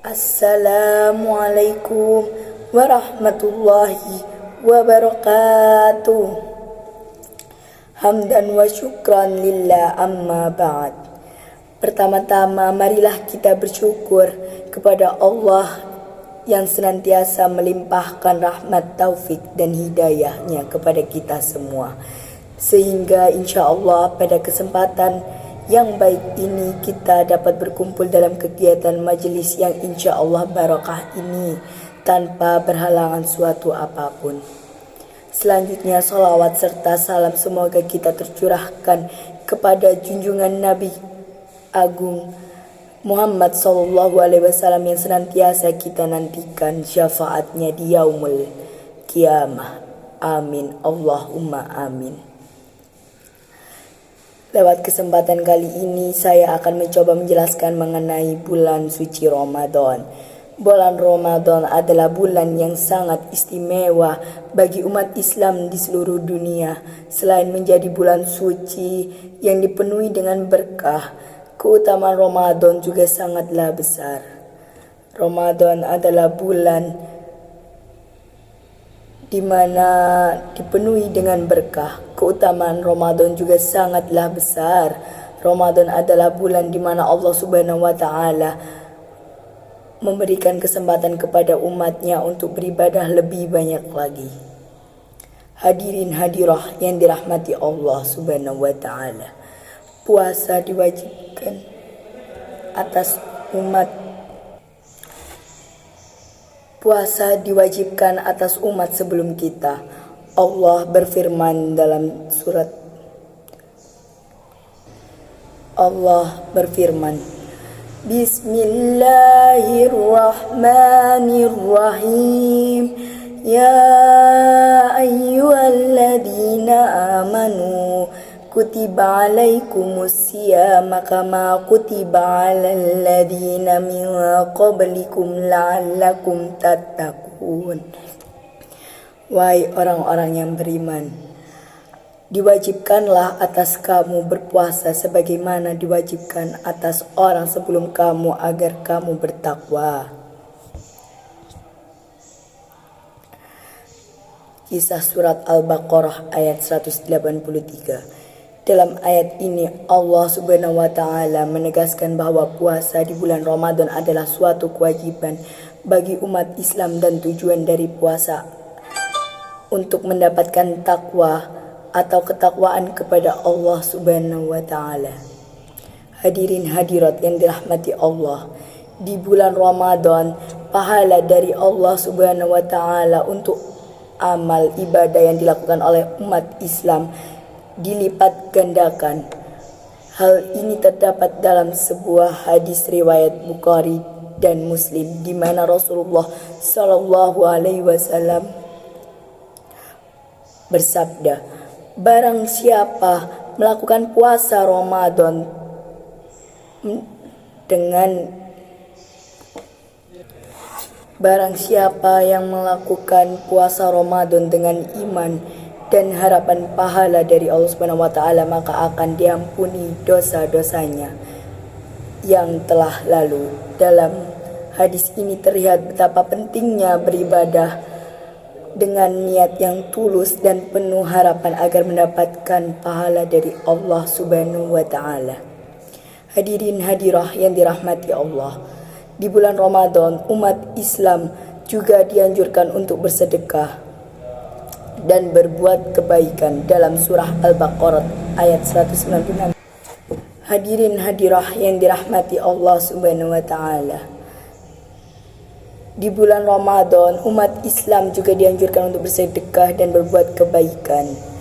Assalamualaikum warahmatullahi wabarakatuh. Hamdan wa syukran lillah amma ba'd. Pertama-tama marilah kita bersyukur kepada Allah yang senantiasa melimpahkan rahmat, taufik dan hidayahnya kepada kita semua. Sehingga insya Allah pada kesempatan yang baik ini kita dapat berkumpul dalam kegiatan majelis yang insya Allah barakah ini tanpa berhalangan suatu apapun. Selanjutnya salawat serta salam semoga kita tercurahkan kepada junjungan Nabi Agung Muhammad SAW yang senantiasa kita nantikan syafaatnya di yaumul qiyamah. Amin. Allahumma amin. Lewat kesempatan kali ini saya akan mencoba menjelaskan mengenai bulan suci Ramadan. Bulan Ramadan adalah bulan yang sangat istimewa bagi umat Islam di seluruh dunia. Selain menjadi bulan suci yang dipenuhi dengan berkah, keutamaan Ramadan juga sangatlah besar. Ramadan adalah bulan di mana dipenuhi dengan berkah. Keutamaan Ramadan juga sangatlah besar. Ramadan adalah bulan di mana Allah Subhanahu wa taala memberikan kesempatan kepada umatnya untuk beribadah lebih banyak lagi. Hadirin hadirah yang dirahmati Allah Subhanahu wa taala. Puasa diwajibkan atas umat Puasa diwajibkan atas umat sebelum kita. Allah berfirman dalam surat Bismillahirrahmanirrahim. Ya ayyuhalladzina amanu kutiba alaikumusiyama kama kutiba alal ladzina min qablikum la'allakum tattaqun. Wahai orang-orang yang beriman, diwajibkanlah atas kamu berpuasa sebagaimana diwajibkan atas orang sebelum kamu agar kamu bertakwa. Kisah surat Al-Baqarah ayat 183. Dalam ayat ini Allah Subhanahu wa taala menegaskan bahwa puasa di bulan Ramadan adalah suatu kewajiban bagi umat Islam dan tujuan dari puasa untuk mendapatkan takwa atau ketakwaan kepada Allah Subhanahu wa taala. Hadirin hadirat yang dirahmati Allah, di bulan Ramadan pahala dari Allah Subhanahu wa taala untuk amal ibadah yang dilakukan oleh umat Islam dilipat gandakan. Hal ini terdapat dalam sebuah hadis riwayat Bukhari dan Muslim di mana Rasulullah Shallallahu Alaihi Wasallam bersabda, barang siapa melakukan puasa Ramadan Barang siapa yang melakukan puasa Ramadan dengan iman dan harapan pahala dari Allah Subhanahu wa taala, maka akan diampuni dosa-dosanya yang telah lalu. Dalam hadis ini terlihat betapa pentingnya beribadah dengan niat yang tulus dan penuh harapan agar mendapatkan pahala dari Allah Subhanahu wa taala. Hadirin hadirah yang dirahmati Allah, di bulan Ramadan umat Islam juga dianjurkan untuk bersedekah dan berbuat kebaikan dalam surah Al-Baqarah ayat 196. Hadirin hadirah yang dirahmati Allah Subhanahu wa taala, di bulan Ramadan umat Islam juga dianjurkan untuk bersedekah dan berbuat kebaikan.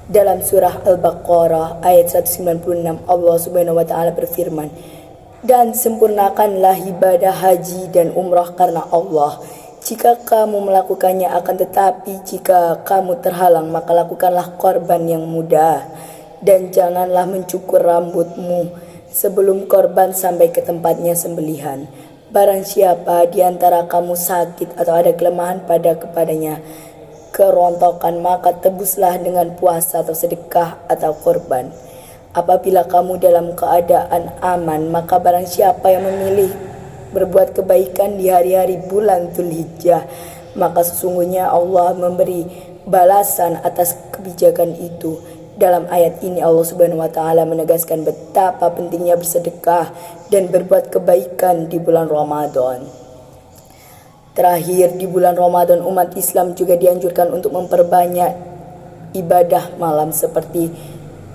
Dalam surah Al-Baqarah ayat 196 Allah Subhanahu wa taala berfirman, dan sempurnakanlah ibadah haji dan umrah karena Allah jika kamu melakukannya, akan tetapi jika kamu terhalang maka lakukanlah korban yang mudah, dan janganlah mencukur rambutmu sebelum korban sampai ke tempatnya sembelihan. Barang siapa di antara kamu sakit atau ada kelemahan kepadanya kerontokan, maka tebuslah dengan puasa atau sedekah atau korban. Apabila kamu dalam keadaan aman, maka barang siapa yang memilih berbuat kebaikan di hari-hari bulan Dzulhijjah, maka sesungguhnya Allah memberi balasan atas kebijakan itu. Dalam ayat ini Allah Subhanahu wa taala menegaskan betapa pentingnya bersedekah dan berbuat kebaikan di bulan Ramadan. Terakhir, di bulan Ramadan umat Islam juga dianjurkan untuk memperbanyak ibadah malam seperti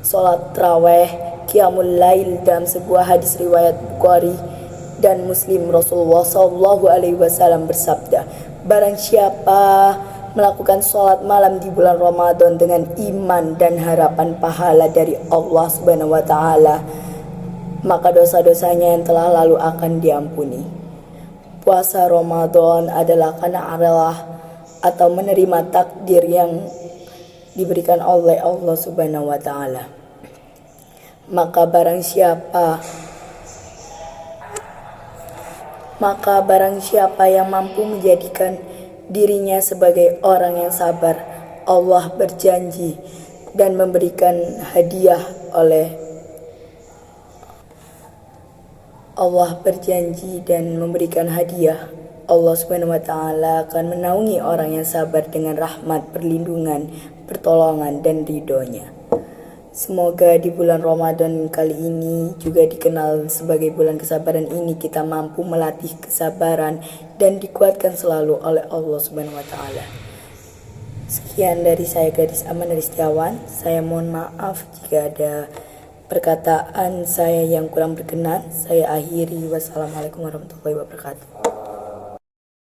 sholat tarawih, qiyamul lail. Dalam sebuah hadis riwayat Bukhari dan Muslim, Rasulullah SAW bersabda, barang siapa melakukan sholat malam di bulan Ramadan dengan iman dan harapan pahala dari Allah Subhanahu wa taala, maka dosa-dosanya yang telah lalu akan diampuni. Puasa Ramadan adalah karena rela atau menerima takdir yang diberikan oleh Allah Subhanahu wa taala. Maka barang siapa yang mampu menjadikan dirinya sebagai orang yang sabar, Allah berjanji dan memberikan hadiah Allah Subhanahu wa taala akan menaungi orang yang sabar dengan rahmat, perlindungan, pertolongan dan ridhonya. Semoga di bulan Ramadan kali ini juga dikenal sebagai bulan kesabaran ini kita mampu melatih kesabaran dan dikuatkan selalu oleh Allah Subhanahu wa taala. Sekian dari saya, Gadis Aman dari Setiawan. Saya mohon maaf jika ada perkataan saya yang kurang berkenan. Saya akhiri. Wassalamualaikum warahmatullahi wabarakatuh.